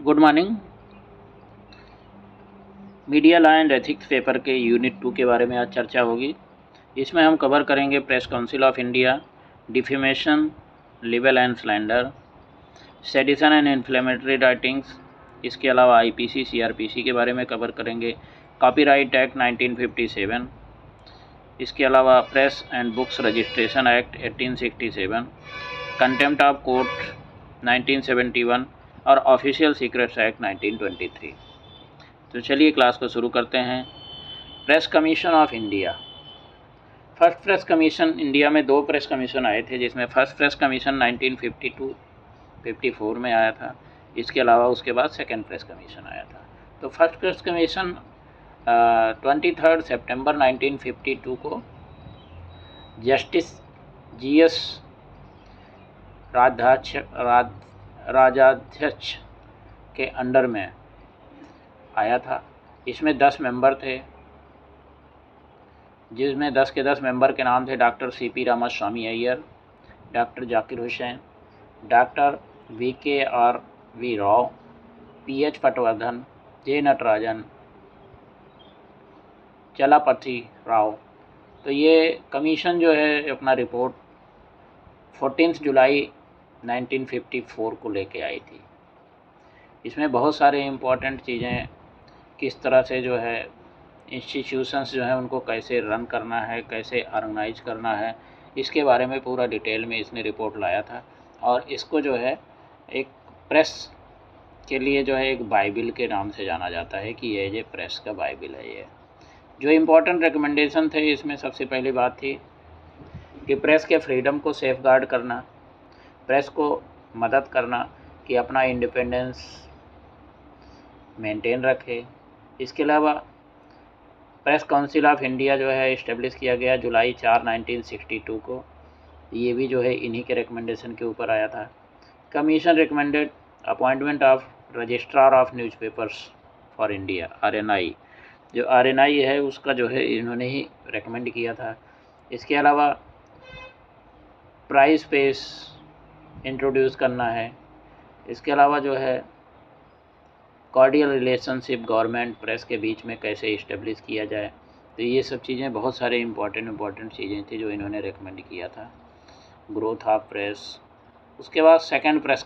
Good morning. Media law and ethics paper के unit 2 के बारे में आज चर्चा होगी। इसमें हम कवर करेंगे press council of India, defamation, libel and slander, sedition and inflammatory writings. इसके अलावा आईपीसी, सीआरपीसी के बारे में कवर करेंगे, कॉपीराइट एक्ट 1957, इसके अलावा press and books registration act 1867, contempt of court 1971 और ऑफिशियल सीक्रेट्स एक्ट 1923। तो चलिए क्लास को शुरू करते हैं। Press commission of India. First press commission India में 2 प्रेस कमीशन आए थे, जिसमें फर्स्ट प्रेस कमीशन 1952-54 में आया था। इसके अलावा उसके बाद सेकंड प्रेस कमीशन आया था। तो फर्स्ट प्रेस कमीशन 23 सितंबर 1952 को जस्टिस जीएस राजाध्यक्ष के अंडर में आया था। इसमें 10 मेंबर थे, जिसमें 10 के 10 मेंबर के नाम थे doctor CP Ramaswami Iyer, doctor Zakir Hussain, doctor V Rao, PH Patwardhan, J Natarajan, Chalapathi Rao. तो ये कमीशन जो है अपना रिपोर्ट 14 जुलाई 1954 को लेके आई थी। इसमें बहुत सारे इम्पोर्टेंट चीज़ें, किस तरह से जो है इंस्टीट्यूशंस जो है उनको कैसे रन करना है, कैसे ऑर्गेनाइज करना है, इसके बारे में पूरा डिटेल में इसने रिपोर्ट लाया था। और इसको जो है एक प्रेस के लिए जो है एक बाइबिल के नाम से जाना जाता है कि ये प्रेस का बाइबिल है। ये जो इम्पोर्टेंट रिकमेंडेशन थे, इसमें सबसे पहली बात थी कि प्रेस के फ्रीडम को सेफ गार्ड करना, प्रेस को मदद करना कि अपना इंडिपेंडेंस मेंटेन रखे। इसके अलावा प्रेस काउंसिल ऑफ इंडिया जो है इस्टेब्लिश किया गया जुलाई 4, 1962 को। ये भी जो है इन्हीं के रिकमेंडेशन के ऊपर आया था। Commission recommended appointment of registrar of newspapers for India, RNI. जो आरएनआई है उसका जो है इन्होंने ही रिकमेंड किया था। इसके अलावा प्राइस पेस इंट्रोड्यूस करना है। इसके अलावा जो है कॉर्डियल रिलेशनशिप गवर्नमेंट प्रेस के बीच में कैसे इस्टेब्लिश किया जाए। तो ये सब चीज़ें बहुत सारे इम्पॉर्टेंट चीज़ें थी जो इन्होंने रिकमेंड किया था। Growth of press. उसके बाद सेकंड प्रेस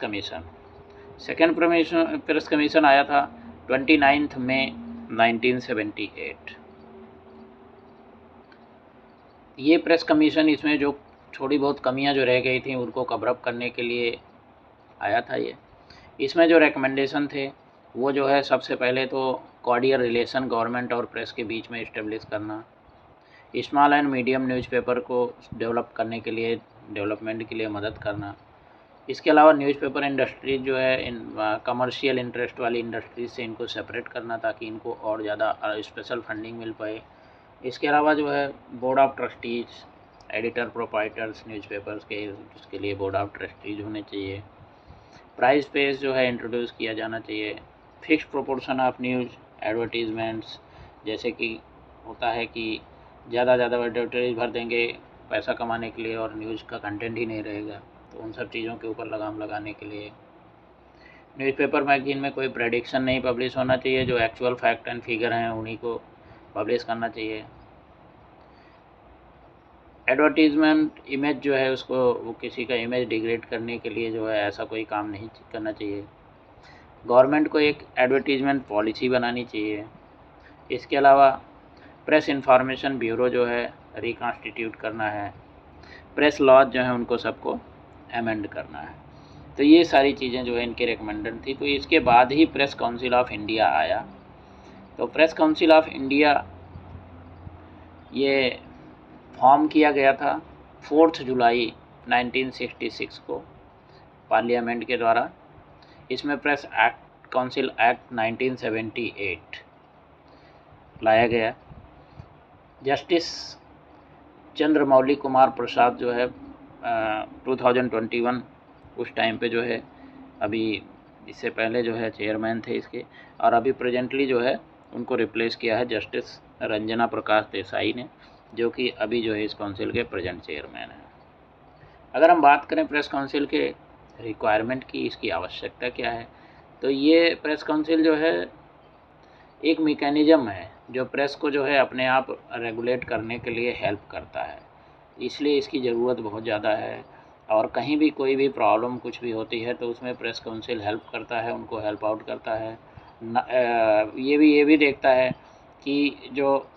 कमीशन आया था 29 मई 1978। ये प्रेस कमीशन, इसमें जो थोड़ी बहुत कमियां जो रह गई थी उनको कवर अप करने के लिए आया था। ये इसमें जो रिकमेंडेशन थे वो जो है सबसे पहले तो कॉर्डियल रिलेशन गवर्नमेंट और प्रेस के बीच में इस्टेब्लिश करना, स्मॉल एंड मीडियम न्यूज़पेपर को डेवलप करने के लिए, डेवलपमेंट के लिए मदद करना। इसके अलावा न्यूज़पेपर इंडस्ट्रीज जो है कमर्शियल इंटरेस्ट वाली इंडस्ट्रीज से इनको सेपरेट करना ताकि इनको और ज़्यादा स्पेशल फंडिंग मिल पाए। इसके अलावा जो है board of trustees, editor proprietors newspapers के, उसके लिए बोर्ड ऑफ ट्रस्टीज होने चाहिए। प्राइस पेस जो है इंट्रोड्यूस किया जाना चाहिए। Fixed proportion of news advertisements, जैसे कि होता है कि ज़्यादा एडवर्टाइज भर देंगे पैसा कमाने के लिए और न्यूज़ का कंटेंट ही नहीं रहेगा, तो उन सब चीज़ों के ऊपर लगाम लगाने के लिए। न्यूज़पेपर मैगजीन में कोई प्रेडिक्शन नहीं पब्लिश होना चाहिए, जो एक्चुअल फैक्ट एंड फिगर हैं उन्हीं को पब्लिश करना चाहिए। एडवर्टीज़मेंट इमेज जो है उसको, वो किसी का इमेज डिग्रेड करने के लिए जो है ऐसा कोई काम नहीं करना चाहिए। गवर्नमेंट को एक एडवर्टीज़मेंट पॉलिसी बनानी चाहिए। इसके अलावा प्रेस इंफॉर्मेशन ब्यूरो जो है रिकॉन्स्टिट्यूट करना है। प्रेस लॉज जो है उनको सबको अमेंड करना है। तो ये सारी चीज़ें जो है इनके रिकमेंडेड थी। तो इसके बाद ही प्रेस काउंसिल ऑफ इंडिया आया। तो प्रेस काउंसिल ऑफ इंडिया ये फॉर्म किया गया था 4 जुलाई 1966 को पार्लियामेंट के द्वारा। इसमें प्रेस एक्ट, काउंसिल एक्ट 1978 लाया गया। जस्टिस चंद्रमौली कुमार प्रसाद जो है 2021 उस टाइम पे जो है, अभी इससे पहले जो है चेयरमैन थे इसके, और अभी प्रेजेंटली जो है उनको रिप्लेस किया है जस्टिस रंजना प्रकाश देसाई ने, जो कि अभी जो है इस काउंसिल के प्रेजेंट चेयरमैन हैं। अगर हम बात करें प्रेस काउंसिल के रिक्वायरमेंट की, इसकी आवश्यकता क्या है, तो ये प्रेस काउंसिल जो है एक मैकेनिज़्म है जो प्रेस को जो है अपने आप रेगुलेट करने के लिए हेल्प करता है, इसलिए इसकी ज़रूरत बहुत ज़्यादा है। और कहीं भी कोई भी प्रॉब्लम कुछ भी होती है तो उसमें प्रेस काउंसिल हेल्प करता है, उनको हेल्प आउट करता है। ये भी देखता है कि जो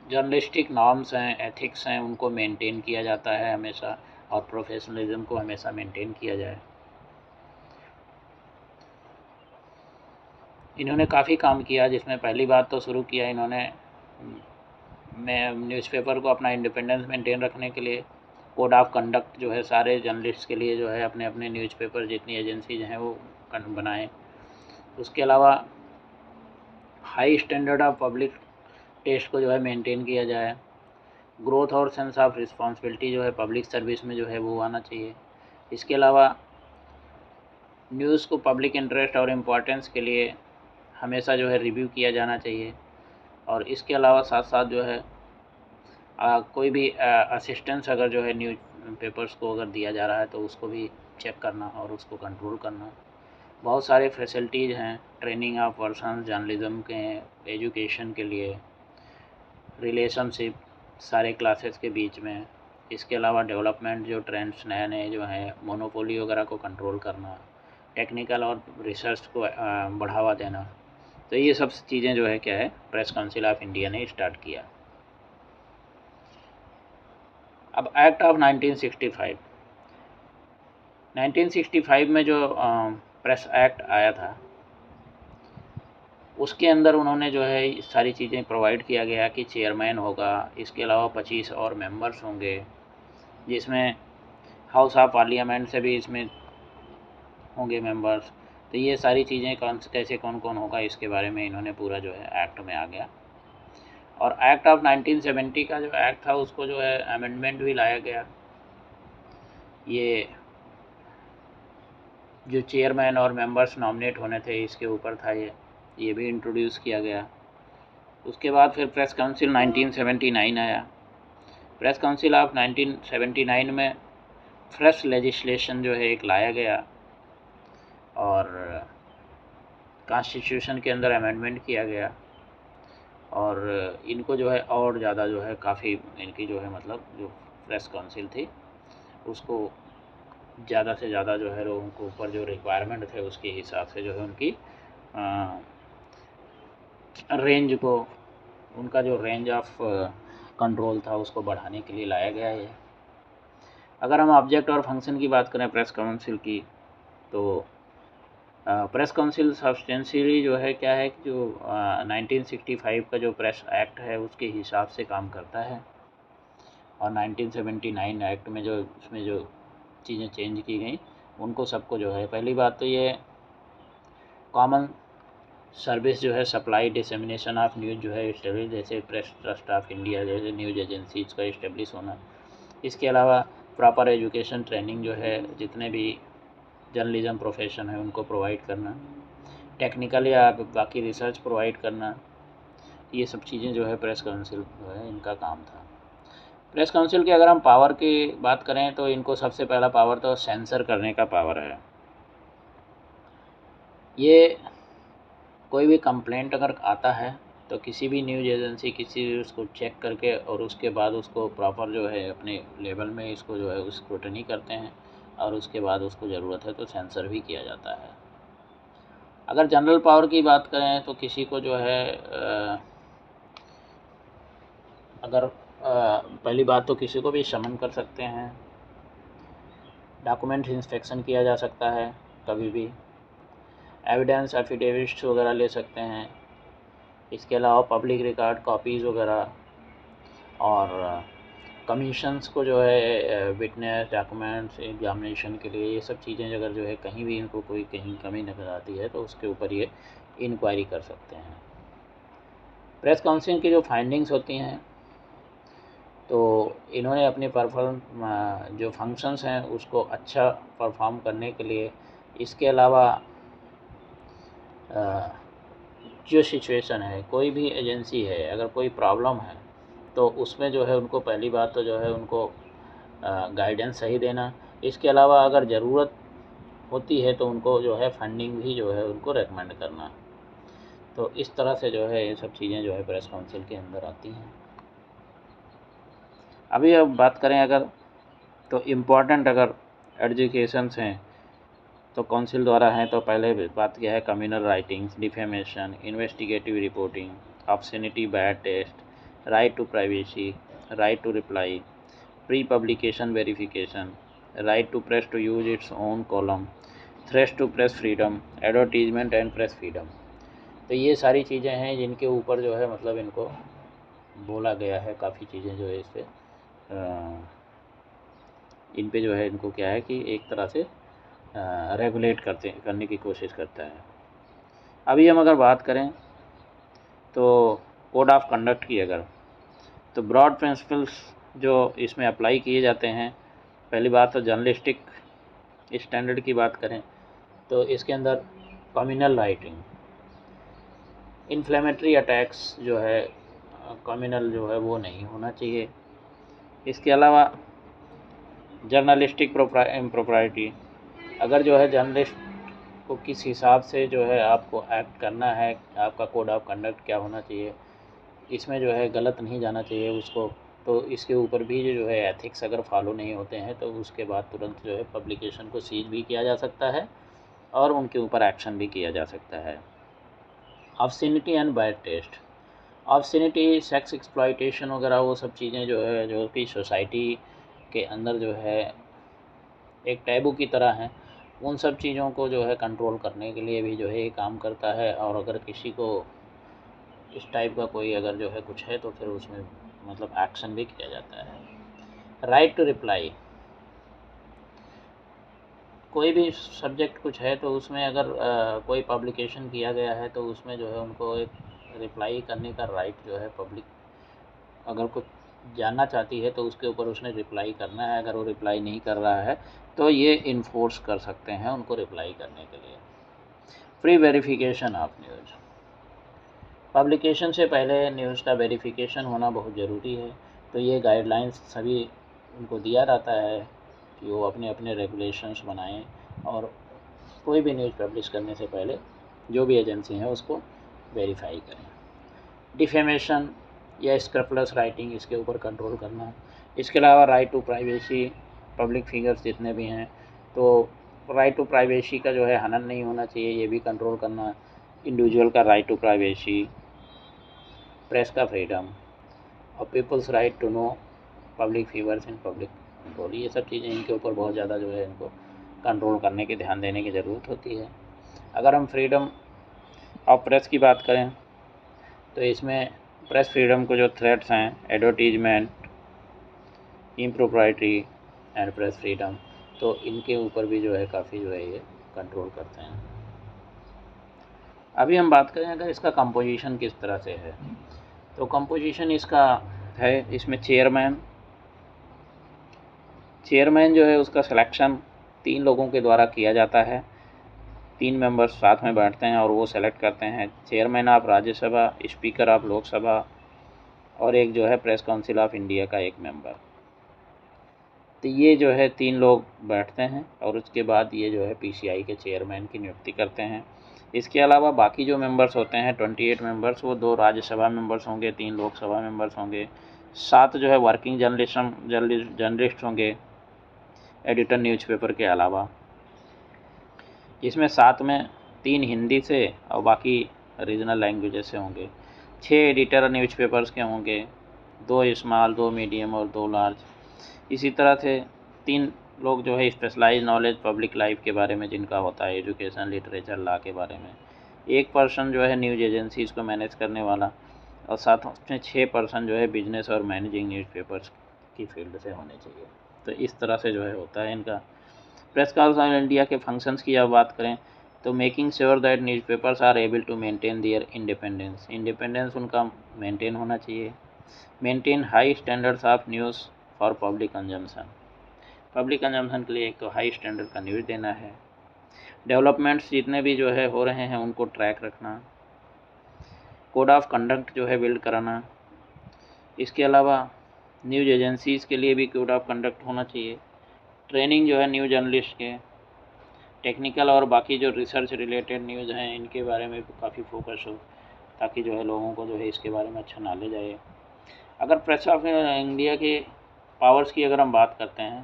जर्नलिस्टिक नॉर्म्स हैं, एथिक्स हैं, उनको मेंटेन किया जाता है हमेशा, और प्रोफेशनलिज्म को हमेशा मेंटेन किया जाए। इन्होंने काफ़ी काम किया, जिसमें पहली बात तो शुरू किया इन्होंने न्यूज़पेपर को अपना इंडिपेंडेंस मेंटेन रखने के लिए कोड ऑफ कंडक्ट जो है सारे जर्नलिस्ट के लिए जो है अपने अपने न्यूज़पेपर जितनी एजेंसीज हैं वो बनाएं। उसके अलावा high standard of public taste को जो है मेंटेन किया जाए। ग्रोथ और सेंस ऑफ रिस्पॉन्सिबिलिटी जो है पब्लिक सर्विस में जो है वो आना चाहिए। इसके अलावा न्यूज़ को पब्लिक इंटरेस्ट और इम्पोर्टेंस के लिए हमेशा जो है रिव्यू किया जाना चाहिए। और इसके अलावा साथ साथ जो है कोई भी असिस्टेंस अगर जो है न्यूज़ पेपर्स को अगर दिया जा रहा है तो उसको भी चेक करना और उसको कंट्रोल करना। बहुत सारे फैसिलिटीज़ हैं ट्रेनिंग ऑफ पर्सन जर्नलिज्म के, एजुकेशन के लिए, रिलेशनशिप सारे क्लासेस के बीच में। इसके अलावा डेवलपमेंट जो ट्रेंड्स नए नए जो हैं, मोनोपोली वगैरह को कंट्रोल करना, टेक्निकल और रिसर्च को बढ़ावा देना। तो ये सब चीज़ें जो है क्या है प्रेस काउंसिल ऑफ इंडिया ने स्टार्ट किया। अब एक्ट ऑफ 1965 में जो प्रेस एक्ट आया था उसके अंदर उन्होंने जो है सारी चीज़ें प्रोवाइड किया गया कि चेयरमैन होगा, इसके अलावा 25 और मेंबर्स होंगे, जिसमें हाउस ऑफ पार्लियामेंट से भी इसमें होंगे मेंबर्स। तो ये सारी चीज़ें कैसे कौन कौन होगा इसके बारे में इन्होंने पूरा जो है एक्ट में आ गया। और एक्ट ऑफ 1970 का जो एक्ट था उसको जो है अमेंडमेंट भी लाया गया। ये जो चेयरमैन और मेंबर्स नॉमिनेट होने थे इसके ऊपर था, ये भी इंट्रोड्यूस किया गया। उसके बाद फिर प्रेस काउंसिल 1979 आया। प्रेस काउंसिल ऑफ 1979 में फ्रेश लेजिस्लेशन जो है एक लाया गया और कॉन्स्टिट्यूशन के अंदर अमेंडमेंट किया गया। और इनको जो है और ज़्यादा जो है काफ़ी इनकी जो है मतलब जो प्रेस काउंसिल थी उसको ज़्यादा से ज़्यादा जो है लोगों के ऊपर जो रिक्वायरमेंट थे उसके हिसाब से जो है उनकी रेंज को, उनका जो रेंज ऑफ कंट्रोल था उसको बढ़ाने के लिए लाया गया है। अगर हम ऑब्जेक्ट और फंक्शन की बात करें प्रेस काउंसिल की, तो प्रेस काउंसिल सब्सटेंशियली जो है क्या है कि जो 1965 का जो प्रेस एक्ट है उसके हिसाब से काम करता है। और 1979 एक्ट में जो उसमें जो चीज़ें चेंज की गई उनको सबको जो है, पहली बात तो ये कॉमन सर्विस जो है सप्लाई डिसेमिनेशन ऑफ न्यूज़ जो है इस्टेब्लिश, जैसे प्रेस ट्रस्ट ऑफ इंडिया जैसे न्यूज़ एजेंसीज का इस्टेब्लिश होना। इसके अलावा प्रॉपर एजुकेशन ट्रेनिंग जो है जितने भी जर्नलिज्म प्रोफेशन है उनको प्रोवाइड करना, टेक्निकल या बाकी रिसर्च प्रोवाइड करना। ये सब चीज़ें जो है प्रेस काउंसिल जो है इनका काम था। प्रेस काउंसिल की अगर हम पावर की बात करें तो इनको सबसे पहला पावर तो सेंसर करने का पावर है। ये कोई भी कंप्लेंट अगर आता है तो किसी भी न्यूज़ एजेंसी किसी भी उसको चेक करके और उसके बाद उसको प्रॉपर जो है अपने लेवल में इसको जो है स्क्रूटनी करते हैं और उसके बाद उसको ज़रूरत है तो सेंसर भी किया जाता है। अगर जनरल पावर की बात करें तो किसी को जो है अगर पहली बात तो किसी को भी समन कर सकते हैं, डॉक्यूमेंट इंस्पेक्शन किया जा सकता है, कभी भी एविडेंस एफिडेविट्स वगैरह ले सकते हैं। इसके अलावा पब्लिक रिकॉर्ड कॉपीज़ वगैरह और कमीशंस को जो है विटनेस डॉक्यूमेंट्स एग्जामिनेशन के लिए ये सब चीज़ें अगर जो है कहीं भी इनको कोई कहीं कमी नज़र आती है तो उसके ऊपर ये इंक्वायरी कर सकते हैं। प्रेस काउंसिल की जो फाइंडिंग्स होती हैं तो इन्होंने अपने परफॉर्म जो फंक्शंस हैं उसको अच्छा परफॉर्म करने के लिए, इसके अलावा जो सिचुएशन है कोई भी एजेंसी है अगर कोई प्रॉब्लम है तो उसमें जो है उनको पहली बात तो जो है उनको गाइडेंस सही देना। इसके अलावा अगर ज़रूरत होती है तो उनको जो है फंडिंग भी जो है उनको रेकमेंड करना। तो इस तरह से जो है ये सब चीज़ें जो है प्रेस काउंसिल के अंदर आती हैं। अभी अब बात करें अगर, तो इम्पॉर्टेंट अगर एजुकेशंस हैं तो काउंसिल द्वारा हैं, तो पहले बात किया है communal writings, defamation, investigative reporting, obscenity, bad taste, right to privacy, right to reply, pre publication verification, right to press to use its own column, threat to press freedom, advertisement and press freedom. तो ये सारी चीज़ें हैं जिनके ऊपर जो है मतलब इनको बोला गया है, काफ़ी चीज़ें जो है इससे इन पे जो है इनको क्या है कि एक तरह से रेगुलेट करने की कोशिश करता है। अभी हम अगर बात करें तो कोड ऑफ कंडक्ट की, अगर तो ब्रॉड प्रिंसिपल्स जो इसमें अप्लाई किए जाते हैं, पहली बात तो जर्नलिस्टिक स्टैंडर्ड की बात करें तो इसके अंदर कम्युनल राइटिंग, इन्फ्लेमेटरी अटैक्स जो है कम्युनल जो है वो नहीं होना चाहिए। इसके अलावा जर्नलिस्टिक प्रोप्राइटी, अगर जो है जर्नलिस्ट को किस हिसाब से जो है आपको एक्ट करना है, आपका कोड ऑफ कंडक्ट क्या होना चाहिए, इसमें जो है गलत नहीं जाना चाहिए उसको, तो इसके ऊपर भी जो है एथिक्स अगर फॉलो नहीं होते हैं तो उसके बाद तुरंत जो है पब्लिकेशन को सीज भी किया जा सकता है और उनके ऊपर एक्शन भी किया जा सकता है। Obscenity and bad taste, obscenity, sex exploitation वगैरह वो सब चीज़ें जो है जो कि सोसाइटी के अंदर जो है एक टैबू की तरह हैं, उन सब चीज़ों को जो है कंट्रोल करने के लिए भी जो है ये काम करता है। और अगर किसी को इस टाइप का कोई अगर जो है कुछ है तो फिर उसमें मतलब एक्शन भी किया जाता है। राइट टू रिप्लाई, कोई भी सब्जेक्ट कुछ है तो उसमें अगर कोई पब्लिकेशन किया गया है तो उसमें जो है उनको एक रिप्लाई करने का राइट जो है, पब्लिक अगर कुछ जानना चाहती है तो उसके ऊपर उसने रिप्लाई करना है। अगर वो रिप्लाई नहीं कर रहा है तो ये इन्फोर्स कर सकते हैं उनको रिप्लाई करने के लिए। Pre verification of news, publication से पहले न्यूज़ का वेरिफिकेशन होना बहुत ज़रूरी है। तो ये गाइडलाइंस सभी उनको दिया जाता है कि वो अपने अपने रेगुलेशंस बनाएं और कोई भी न्यूज़ पब्लिश करने से पहले जो भी एजेंसी हैं उसको वेरीफाई करें। डिफेमेशन या स्क्रैपलेस राइटिंग, इसके ऊपर कंट्रोल करना। इसके अलावा right to privacy, public figures जितने भी हैं तो राइट टू प्राइवेसी का जो है हनन नहीं होना चाहिए, ये भी कंट्रोल करना। इंडिविजुअल का राइट टू प्राइवेसी, प्रेस का फ्रीडम और people's right to know public figures in public control, ये सब चीज़ें इनके ऊपर बहुत ज़्यादा जो है इनको कंट्रोल करने की, ध्यान देने की ज़रूरत होती है। अगर हम फ्रीडम ऑफ प्रेस की बात करें तो इसमें प्रेस फ्रीडम को जो थ्रेट्स हैं, एडवर्टीजमेंट, इम्प्रोप्राइटरी एंड प्रेस फ्रीडम, तो इनके ऊपर भी जो है काफ़ी जो है ये कंट्रोल करते हैं। अभी हम बात करें अगर इसका कंपोजिशन किस तरह से है, तो कंपोजिशन इसका है, इसमें चेयरमैन जो है उसका सिलेक्शन 3 लोगों के द्वारा किया जाता है। 3 मेंबर्स साथ में बैठते हैं और वो सेलेक्ट करते हैं chairman of Rajya Sabha, speaker of Lok Sabha और एक जो है प्रेस काउंसिल ऑफ इंडिया का एक मेंबर। तो ये जो है 3 लोग बैठते हैं और उसके बाद ये जो है पीसीआई के चेयरमैन की नियुक्ति करते हैं। इसके अलावा बाकी जो मेंबर्स होते हैं 28 मेंबर्स, वो 2 राज्यसभा मेंबर्स होंगे, 3 लोकसभा मेंबर्स होंगे, 7 जो है वर्किंग जर्नलिस्ट होंगे एडिटर न्यूज़पेपर के अलावा। इसमें 7 में 3 हिंदी से और बाकी रीजनल लैंग्वेजेस से होंगे। 6 एडिटर न्यूज़पेपर्स के होंगे, 2 स्मॉल, 2 मीडियम और 2 लार्ज। इसी तरह से 3 लोग जो है स्पेशलाइज नॉलेज पब्लिक लाइफ के बारे में जिनका होता है, एजुकेशन, लिटरेचर, लॉ के बारे में। 1 पर्सन जो है न्यूज़ एजेंसीज़ को मैनेज करने वाला और साथ में 6 पर्सन जो है बिजनेस और मैनेजिंग न्यूज़पेपर्स की फील्ड से होने चाहिए। तो इस तरह से जो है होता है इनका। प्रेस काउंसिल इंडिया के फंक्शंस की अब बात करें तो making sure that newspapers are able to maintain their independence उनका मेंटेन होना चाहिए। Maintain high standards of news for public consumption के लिए एक तो हाई स्टैंडर्ड का न्यूज़ देना है। डेवलपमेंट्स जितने भी जो है हो रहे हैं उनको ट्रैक रखना। कोड ऑफ कंडक्ट जो है बिल्ड कराना। इसके अलावा न्यूज़ एजेंसीज़ के लिए भी कोड ऑफ कंडक्ट होना चाहिए। ट्रेनिंग जो है न्यूज़ जर्नलिस्ट के, टेक्निकल और बाकी जो रिसर्च रिलेटेड न्यूज़ हैं इनके बारे में भी काफ़ी फोकस हो, ताकि जो है लोगों को जो है इसके बारे में अच्छा नॉलेज आए। अगर प्रेस ऑफ इंडिया के पावर्स की अगर हम बात करते हैं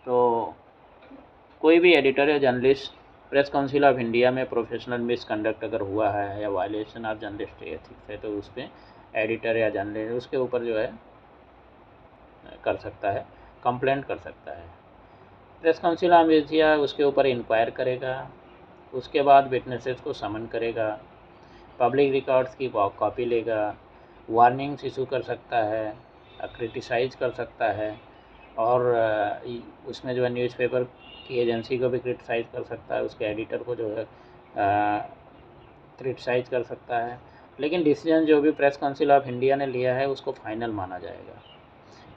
तो कोई भी एडिटर या journalist press council of India में प्रोफेशनल मिसकंडक्ट अगर हुआ है या वायलेशन ऑफ जर्नलिस्ट एथिक्स है तो उस पर एडिटर या जर्नलिस्ट उसके ऊपर जो है कर सकता है, कंप्लेंट कर सकता है। प्रेस काउंसिल ऑफ इंडिया उसके ऊपर इंक्वायर करेगा, उसके बाद विटनेसेस को समन करेगा, पब्लिक रिकॉर्ड्स की कॉपी लेगा, वार्निंग्स इशू कर सकता है, क्रिटिसाइज़ कर सकता है और उसमें जो है न्यूज़पेपर की एजेंसी को भी क्रिटिसाइज़ कर सकता है, उसके एडिटर को जो है क्रिटिसाइज़ कर सकता है। लेकिन डिसीजन जो भी प्रेस काउंसिल ऑफ इंडिया ने लिया है उसको फाइनल माना जाएगा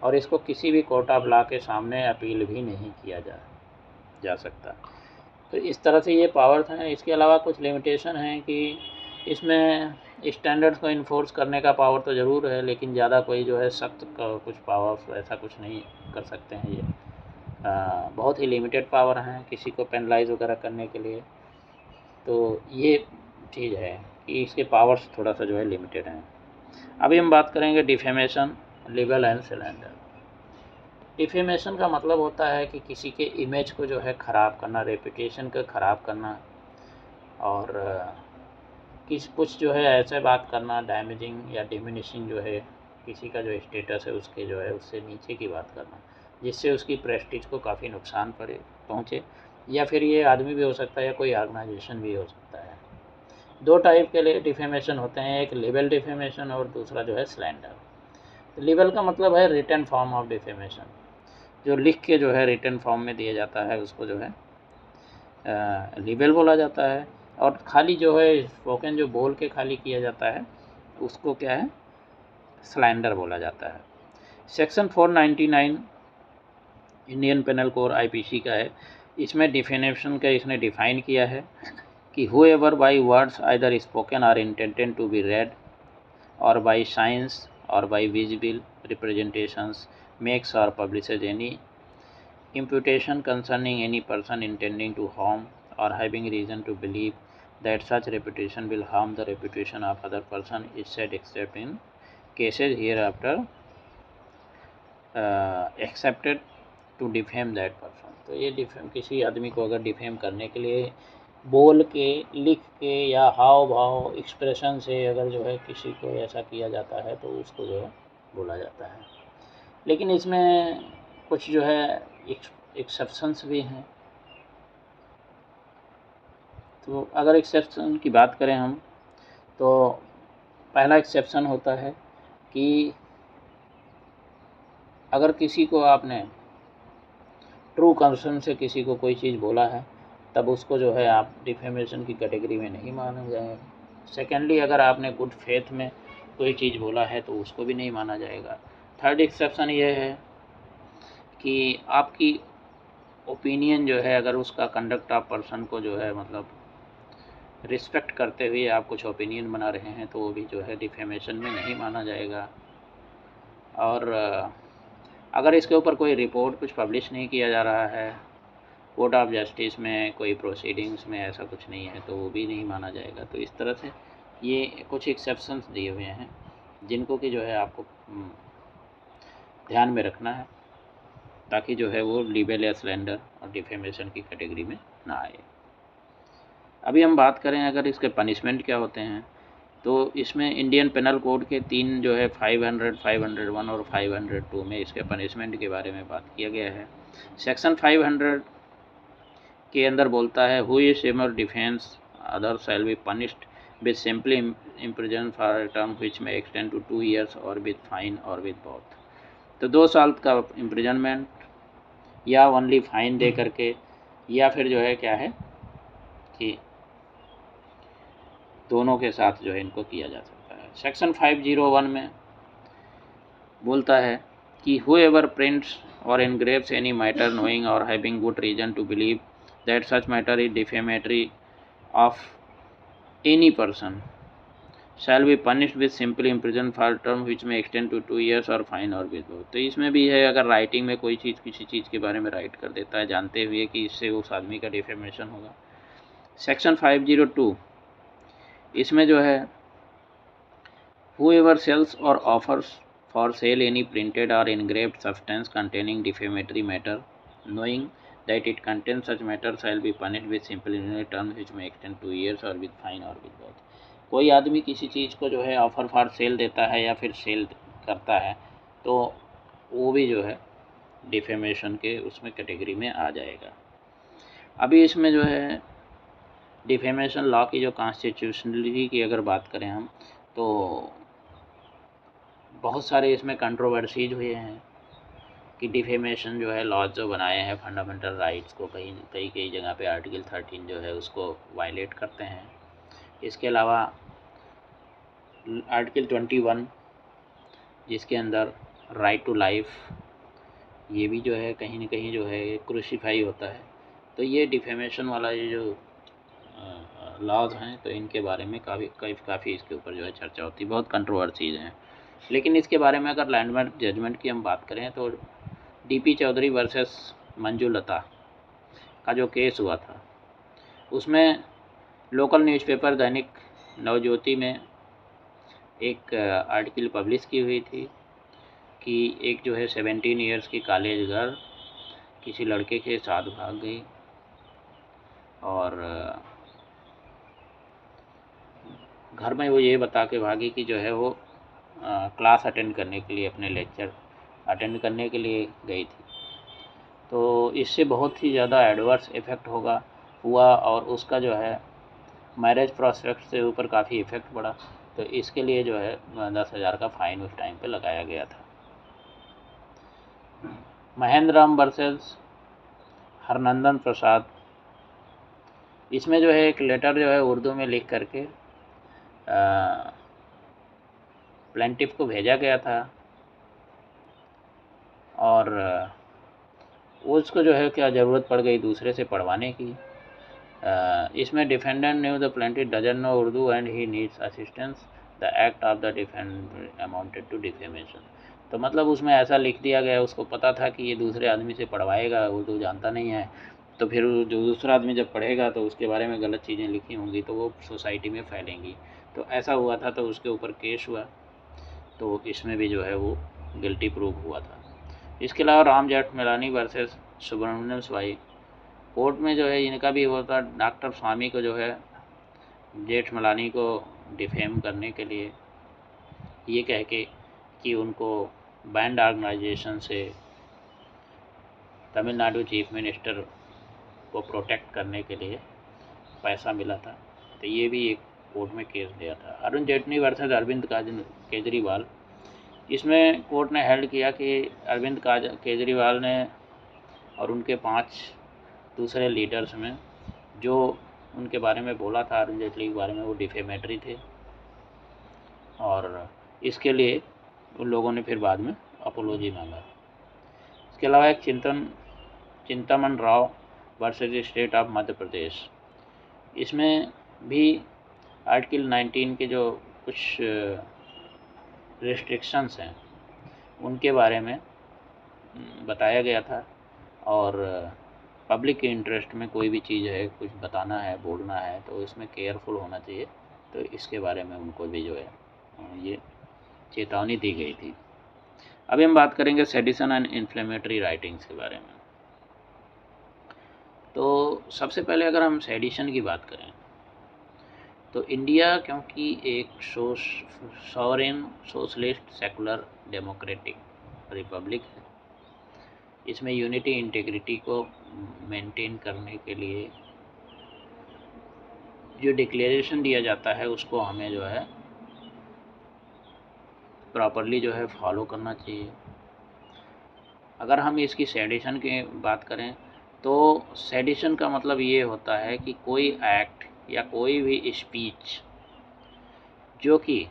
और इसको किसी भी कोर्ट ऑफ लॉ के सामने अपील भी नहीं किया जा सकता। तो इस तरह से ये पावर्स हैं। इसके अलावा कुछ लिमिटेशन हैं कि इसमें स्टैंडर्ड्स को इन्फोर्स करने का पावर तो ज़रूर है, लेकिन ज़्यादा कोई जो है सख्त कुछ पावर ऐसा कुछ नहीं कर सकते हैं ये। बहुत ही लिमिटेड पावर हैं किसी को पेनलाइज वगैरह करने के लिए। तो ये चीज़ है कि इसके पावर्स थोड़ा सा जो है लिमिटेड हैं। अभी हम बात करेंगे defamation, libel and slander. Defamation का मतलब होता है कि किसी के इमेज को जो है ख़राब करना, रेपुटेशन को ख़राब करना और कुछ जो है ऐसे बात करना डैमेजिंग या डिमिनिशिंग जो है किसी का जो स्टेटस है उसके जो है उससे नीचे की बात करना, जिससे उसकी प्रेस्टीज को काफ़ी नुकसान पहुँचे। या फिर ये आदमी भी हो सकता है या कोई ऑर्गेनाइजेशन भी हो सकता है। दो टाइप के लिए डिफेमेशन होते हैं, एक लिबेल डिफेमेशन और दूसरा जो है स्लैंडर। तो लिबेल का मतलब है रिटन फॉर्म ऑफ डिफेमेशन, जो लिख के जो है रिटन फॉर्म में दिया जाता है उसको जो है लिबेल बोला जाता है। और खाली जो है स्पोकन जो बोल के खाली किया जाता है उसको क्या है, स्लैंडर बोला जाता है। Section 499 Indian penal code IPC का है। इसमें डिफेमेशन का इसने डिफ़ाइन किया है कि whoever by words either spoken or intended to be read or by signs or by visible representations makes or publishes any imputation concerning any person intending to harm or having reason to believe that such reputation will harm the reputation of other person is said except in cases hereafter accepted to defame that person। तो ये defame किसी आदमी को अगर defame करने के लिए बोल के, लिख के या हाव भाव एक्सप्रेशन से अगर जो है किसी को ऐसा किया जाता है तो उसको जो है बोला जाता है। लेकिन इसमें कुछ जो है एक्सेप्शंस भी हैं। तो अगर एक्सेप्शन की बात करें हम तो पहला एक्सेप्शन होता है कि अगर किसी को आपने ट्रू कंसर्न से किसी को कोई चीज़ बोला है तब उसको जो है आप डिफेमेशन की कैटेगरी में नहीं माना जाएगा। सेकेंडली, अगर आपने गुड फेथ में कोई चीज़ बोला है तो उसको भी नहीं माना जाएगा। थर्ड एक्सेप्शन ये है कि आपकी ओपिनियन जो है अगर उसका कंडक्ट ऑफ पर्सन को जो है मतलब रिस्पेक्ट करते हुए आप कुछ ओपिनियन बना रहे हैं तो वो भी जो है डिफेमेशन में नहीं माना जाएगा। और अगर इसके ऊपर कोई रिपोर्ट कुछ पब्लिश नहीं किया जा रहा है, कोर्ट ऑफ जस्टिस में कोई प्रोसीडिंग्स में ऐसा कुछ नहीं है तो वो भी नहीं माना जाएगा। तो इस तरह से ये कुछ एक्सेप्शंस दिए हुए हैं जिनको कि जो है आपको ध्यान में रखना है ताकि जो है वो लिबेल या स्लैंडर और डिफेमेशन की कैटेगरी में ना आए। अभी हम बात करें अगर इसके पनिशमेंट क्या होते हैं तो इसमें इंडियन पेनल कोड के 3 जो है 500, 501 और 502 में इसके पनिशमेंट के बारे में बात किया गया है। सेक्शन 500 के अंदर बोलता है who is similar defence other shall be punished with simply imprison for a term which में एक्सटेंड टू 2 years और विद फाइन और विद बोथ। तो 2 साल का इम्प्रिजनमेंट या ओनली फाइन दे करके या फिर जो है क्या है कि दोनों के साथ जो है इनको किया जा सकता है। सेक्शन 501 में बोलता है कि whoever prints or engraves any matter knowing or having good reason to believe that such matter is defamatory of any person shall be punished with simple imprison for term which में extend to 2 years और fine और with both. तो इसमें भी है, अगर writing में कोई चीज़ किसी चीज़ के बारे में राइट कर देता है जानते हुए कि इससे उस आदमी का डिफेमेशन होगा। सेक्शन 502 इसमें जो है whoever sells or offers for sale any printed or engraved substance containing defamatory matter knowing that it contains such matter shall be punished with simple injury terms which may extend 2 years or with fine or with both। कोई आदमी किसी चीज़ को जो है offer for sale देता है या फिर सेल करता है तो वो भी जो है डिफेमेशन के उसमें कैटेगरी में आ जाएगा। अभी इसमें जो है डिफेमेशन लॉ की जो कॉन्स्टिट्यूशनलिटी की अगर बात करें हम तो बहुत सारे इसमें कंट्रोवर्सीज हुए हैं कि डिफेमेशन जो है लॉज जो बनाए हैं फंडामेंटल राइट्स को कई कई जगह पे आर्टिकल 13 जो है उसको वायलेट करते हैं। इसके अलावा आर्टिकल 21 जिसके अंदर राइट टू लाइफ ये भी जो है कहीं न कहीं जो है क्रूसीफाई होता है। तो ये डिफेमेशन वाला ये जो लॉज हैं तो इनके बारे में काफ़ी इसके ऊपर जो है चर्चा होती है, बहुत कंट्रोवर्सीज हैं। लेकिन इसके बारे में अगर लैंडमार्क जजमेंट की हम बात करें तो डीपी चौधरी वर्सेस मंजू लता का जो केस हुआ था उसमें लोकल न्यूज़पेपर दैनिक नवज्योति में एक आर्टिकल पब्लिश की हुई थी कि एक जो है 17 इयर्स की कॉलेज गर्ल किसी लड़के के साथ भाग गई और घर में वो ये बता के भागी कि जो है वो क्लास अटेंड करने के लिए अपने लेक्चर अटेंड करने के लिए गई थी। तो इससे बहुत ही ज़्यादा एडवर्स इफ़ेक्ट हुआ और उसका जो है मैरिज प्रोस्पेक्ट से ऊपर काफ़ी इफ़ेक्ट पड़ा। तो इसके लिए जो है 10,000 का फ़ाइन उस टाइम पे लगाया गया था। महेंद्र राम वर्सेस हरनंदन प्रसाद इसमें जो है एक लेटर जो है उर्दू में लिख करके प्लेंटिफ को भेजा गया था और उसको जो है क्या ज़रूरत पड़ गई दूसरे से पढ़वाने की। इसमें defendant knew the plaintiff doesn't know Urdu and he needs assistance the act of the defendant amounted to defamation. तो मतलब उसमें ऐसा लिख दिया गया, उसको पता था कि ये दूसरे आदमी से पढ़वाएगा, उर्दू जानता नहीं है, तो फिर जो दूसरा आदमी जब पढ़ेगा तो उसके बारे में गलत चीज़ें लिखी होंगी तो वो सोसाइटी में फैलेंगी। तो ऐसा हुआ था, तो उसके ऊपर केस हुआ, तो इसमें भी जो है वो गिल्टी प्रूव हुआ था। इसके अलावा राम जेठमलानी वर्सेस सुब्रमण्यम स्वाई कोर्ट में जो है इनका भी हुआ था। डॉक्टर स्वामी को जो है जेठमलानी को डिफेम करने के लिए ये कह के कि उनको बैंड ऑर्गेनाइजेशन से तमिलनाडु चीफ मिनिस्टर को प्रोटेक्ट करने के लिए पैसा मिला था, तो ये भी एक कोर्ट में केस दिया था। अरुण जेटली वर्सेस अरविंद केजरीवाल इसमें कोर्ट ने हेल्ड किया कि अरविंद केजरीवाल ने और उनके 5 दूसरे लीडर्स में जो उनके बारे में बोला था अरुण जेटली के बारे में वो डिफेमेटरी थे और इसके लिए उन लोगों ने फिर बाद में अपोलॉजी मांगा। इसके अलावा एक Chintaman Rao versus state of Madhya Pradesh इसमें भी आर्टिकल 19 के जो कुछ रिस्ट्रिक्शंस हैं उनके बारे में बताया गया था और पब्लिक के इंटरेस्ट में कोई भी चीज़ है, कुछ बताना है, बोलना है तो इसमें केयरफुल होना चाहिए। तो इसके बारे में उनको भी जो है ये चेतावनी दी गई थी। अभी हम बात करेंगे सेडिशन एंड इन्फ्लेमेटरी राइटिंग्स के बारे में। तो सबसे पहले अगर हम सेडिशन की बात करें तो इंडिया क्योंकि एक sovereign socialist secular democratic Republic है, इसमें यूनिटी इंटीग्रिटी को मेंटेन करने के लिए जो डिक्लेरेशन दिया जाता है उसको हमें जो है प्रॉपरली जो है फॉलो करना चाहिए। अगर हम इसकी सेडिशन की बात करें तो सेडिशन का मतलब ये होता है कि कोई एक्ट या कोई भी स्पीच जो कि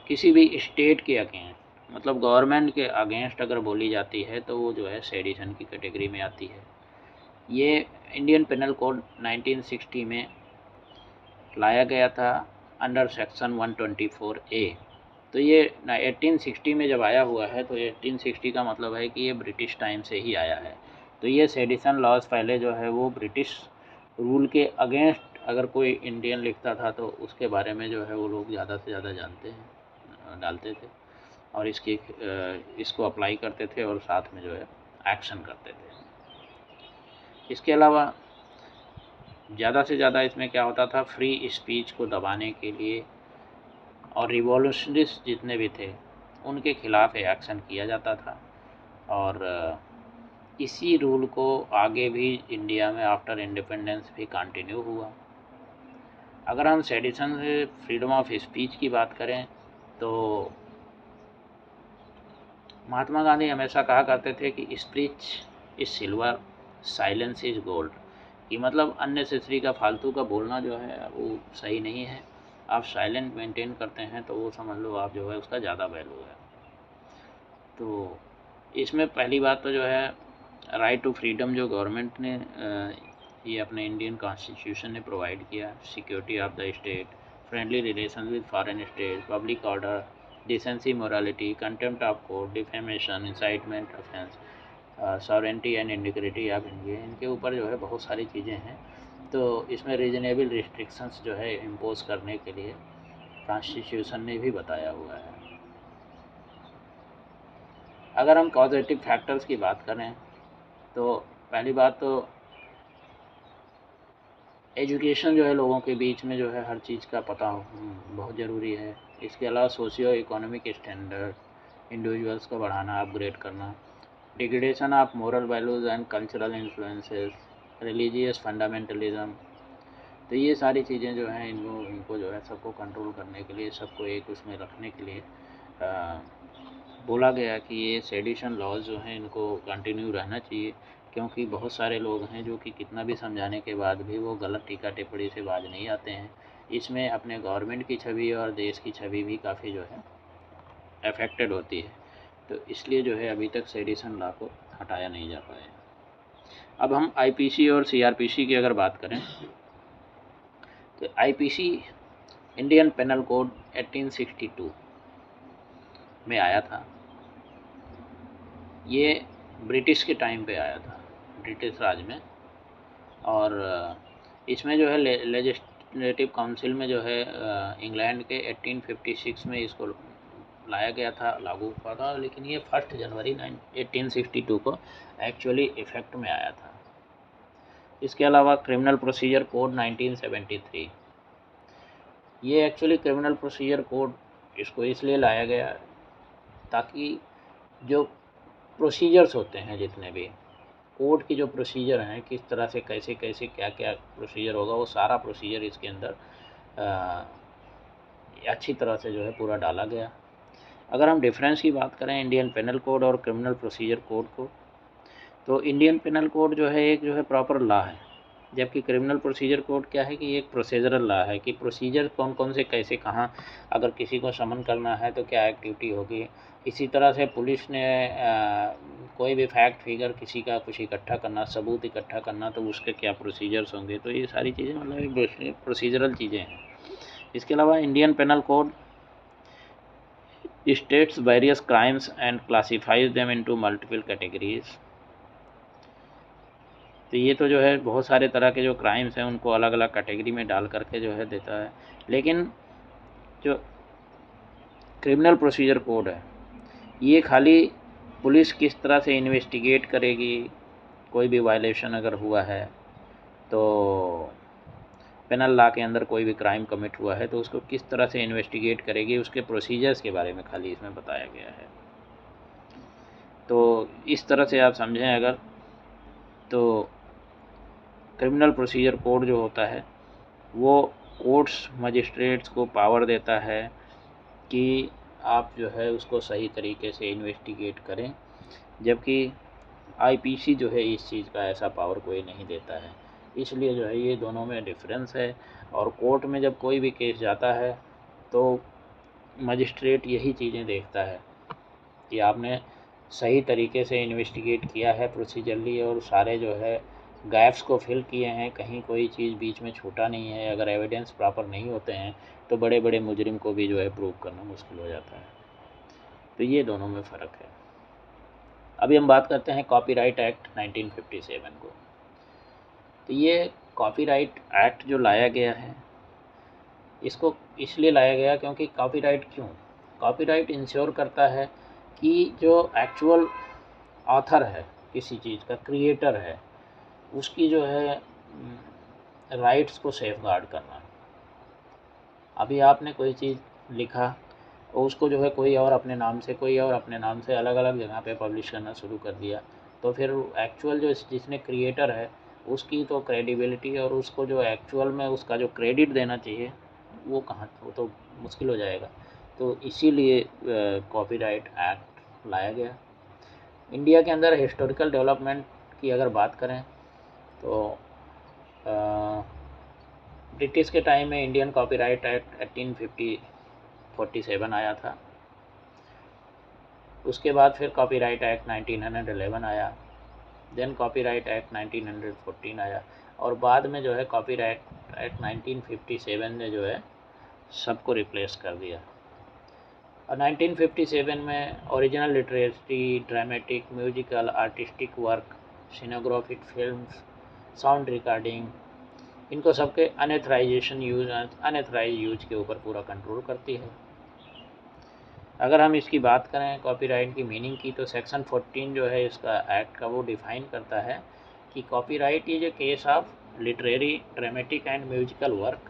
किसी भी स्टेट के अगेंस्ट मतलब गवर्नमेंट के अगेंस्ट अगर बोली जाती है तो वो जो है सेडिशन की कैटेगरी में आती है। ये इंडियन पेनल कोड 1960 में लाया गया था अंडर सेक्शन 124A। तो ये 1860 में जब आया हुआ है, तो 1860 का मतलब है कि ये ब्रिटिश टाइम से ही आया है। तो ये सेडिशन लॉज पहले जो है वो ब्रिटिश रूल के अगेंस्ट अगर कोई इंडियन लिखता था तो उसके बारे में जो है वो लोग ज़्यादा से ज़्यादा डालते थे और इसको अप्लाई करते थे और साथ में जो है एक्शन करते थे। इसके अलावा ज़्यादा से ज़्यादा इसमें क्या होता था, फ्री स्पीच को दबाने के लिए और रिवॉल्यूशनरिस्ट जितने भी थे उनके खिलाफ एक्शन किया जाता था। और इसी रूल को आगे भी इंडिया में आफ्टर इंडिपेंडेंस भी कंटिन्यू हुआ। अगर हम सेडिशन से फ्रीडम ऑफ स्पीच की बात करें तो महात्मा गांधी हमेशा कहा करते थे कि speech is silver, silence is gold, कि मतलब अननेसेसरी का फालतू का बोलना जो है वो सही नहीं है। आप साइलेंट मेंटेन करते हैं तो वो समझ लो आप जो है उसका ज़्यादा वैल्यू है। तो इसमें पहली बात तो जो है राइट टू फ्रीडम जो गवर्नमेंट ने ये अपने इंडियन कॉन्स्टिट्यूशन ने प्रोवाइड किया, security of the state, friendly relation with foreign state, public order, decency, morality, contempt of court, defamation, incitement offence, sovereignty and integrity of India, इनके ऊपर जो है बहुत सारी चीज़ें हैं। तो इसमें रीजनेबल रिस्ट्रिक्शंस जो है इम्पोज करने के लिए कॉन्स्टिट्यूशन ने भी बताया हुआ है। अगर हम पॉजिटिव फैक्टर्स की बात करें तो पहली बात तो एजुकेशन जो है लोगों के बीच में जो है हर चीज़ का पता बहुत ज़रूरी है। इसके अलावा सोशियो इकोनॉमिक स्टैंडर्ड इंडिविजुअल्स को बढ़ाना, अपग्रेड करना, degradation of moral values and cultural influences, religious fundamentalism. तो ये सारी चीज़ें जो हैं इनको जो है सबको कंट्रोल करने के लिए, सबको एक उसमें रखने के लिए बोला गया कि ये सेडिशन लॉज जो हैं इनको कंटिन्यू रहना चाहिए, क्योंकि बहुत सारे लोग हैं जो कि कितना भी समझाने के बाद भी वो गलत टीका टिप्पणी से बाज नहीं आते हैं। इसमें अपने गवर्नमेंट की छवि और देश की छवि भी काफ़ी जो है अफेक्टेड होती है। तो इसलिए जो है अभी तक सेडिशन लॉ को हटाया नहीं जा पाया। अब हम आईपीसी और सीआरपीसी की अगर बात करें तो आईपीसी इंडियन पेनल कोड 1862 में आया था। ये ब्रिटिश के टाइम पे आया था, ब्रिटिश राज में। और इसमें जो है लेजिस्लेटिव काउंसिल में जो है इंग्लैंड के 1856 में इसको लाया गया था, लागू हुआ था, लेकिन ये 1 जनवरी 1862 को एक्चुअली इफ़ेक्ट में आया था। इसके अलावा क्रिमिनल प्रोसीजर कोड 1973, ये एक्चुअली क्रिमिनल प्रोसीजर कोड इसको इसलिए लाया गया ताकि जो प्रोसीजर्स होते हैं, जितने भी कोर्ट की जो प्रोसीजर हैं, किस तरह से कैसे कैसे क्या क्या प्रोसीजर होगा, वो सारा प्रोसीजर इसके अंदर अच्छी तरह से जो है पूरा डाला गया। अगर हम डिफरेंस की बात करें इंडियन पेनल कोड और क्रिमिनल प्रोसीजर कोड को, तो इंडियन पेनल कोड जो है एक जो है प्रॉपर लॉ है, जबकि क्रिमिनल प्रोसीजर कोड क्या है कि एक प्रोसीजरल लॉ है, कि प्रोसीजर कौन कौन से कैसे कहाँ अगर किसी को समन करना है तो क्या एक्टिविटी होगी। इसी तरह से पुलिस ने कोई भी फैक्ट फिगर किसी का कुछ इकट्ठा करना, सबूत इकट्ठा करना, तो उसके क्या प्रोसीजर्स होंगे। तो ये सारी चीज़ें मतलब एक प्रोसीजरल चीज़ें हैं। इसके अलावा Indian penal code states various crimes and classifies them into multiple categories। तो ये तो जो है बहुत सारे तरह के जो क्राइम्स हैं उनको अलग अलग कैटेगरी में डाल करके जो है देता है। लेकिन जो क्रिमिनल प्रोसीजर कोड है ये खाली पुलिस किस तरह से इन्वेस्टिगेट करेगी, कोई भी वायलेशन अगर हुआ है तो पेनल लॉ के अंदर कोई भी क्राइम कमिट हुआ है तो उसको किस तरह से इन्वेस्टिगेट करेगी, उसके प्रोसीजर्स के बारे में खाली इसमें बताया गया है। तो इस तरह से आप समझें अगर, तो क्रिमिनल प्रोसीजर कोड जो होता है वो कोर्ट्स मजिस्ट्रेट्स को पावर देता है कि आप जो है उसको सही तरीके से इन्वेस्टिगेट करें, जबकि आईपीसी जो है इस चीज़ का ऐसा पावर कोई नहीं देता है। इसलिए जो है ये दोनों में डिफरेंस है। और कोर्ट में जब कोई भी केस जाता है तो मजिस्ट्रेट यही चीज़ें देखता है कि आपने सही तरीके से इन्वेस्टिगेट किया है प्रोसीजरली, और सारे जो है गैप्स को फिल किए हैं, कहीं कोई चीज़ बीच में छूटा नहीं है। अगर एविडेंस प्रॉपर नहीं होते हैं तो बड़े बड़े मुजरिम को भी जो है प्रूव करना मुश्किल हो जाता है। तो ये दोनों में फ़र्क है। अभी हम बात करते हैं कॉपीराइट एक्ट 1957 को। तो ये कॉपीराइट एक्ट जो लाया गया है, इसको इसलिए लाया गया क्योंकि कॉपीराइट क्यों, कॉपीराइट इंश्योर करता है कि जो एक्चुअल ऑथर है, किसी चीज़ का क्रिएटर है, उसकी जो है राइट्स को सेफगार्ड करना। अभी आपने कोई चीज़ लिखा और उसको जो है कोई और अपने नाम से, कोई और अपने नाम से अलग अलग जगह पे पब्लिश करना शुरू कर दिया, तो फिर एक्चुअल जो जिसने क्रिएटर है उसकी तो क्रेडिबिलिटी और उसको जो एक्चुअल में उसका जो क्रेडिट देना चाहिए वो कहाँ, वो तो मुश्किल हो जाएगा। तो इसीलिए कॉपीराइट एक्ट लाया गया। इंडिया के अंदर हिस्टोरिकल डेवलपमेंट की अगर बात करें तो ब्रिटिश के टाइम में इंडियन कॉपीराइट एक्ट 1847 आया था। उसके बाद फिर कॉपीराइट एक्ट 1911 आया, देन कॉपीराइट एक्ट 1914 आया, और बाद में जो है कॉपीराइट एक्ट 1957 ने जो है सबको रिप्लेस कर दिया। और 1957 में original literary, dramatic, musical, artistic work, cinematographic films, sound recording, इनको सबके अनएथराइजेशन यूज, अनएथराइज यूज के ऊपर पूरा कंट्रोल करती है। अगर हम इसकी बात करें कॉपीराइट की मीनिंग की, तो सेक्शन 14 जो है इसका एक्ट का, वो डिफ़ाइन करता है कि copyright is a case of literary, dramatic and musical work,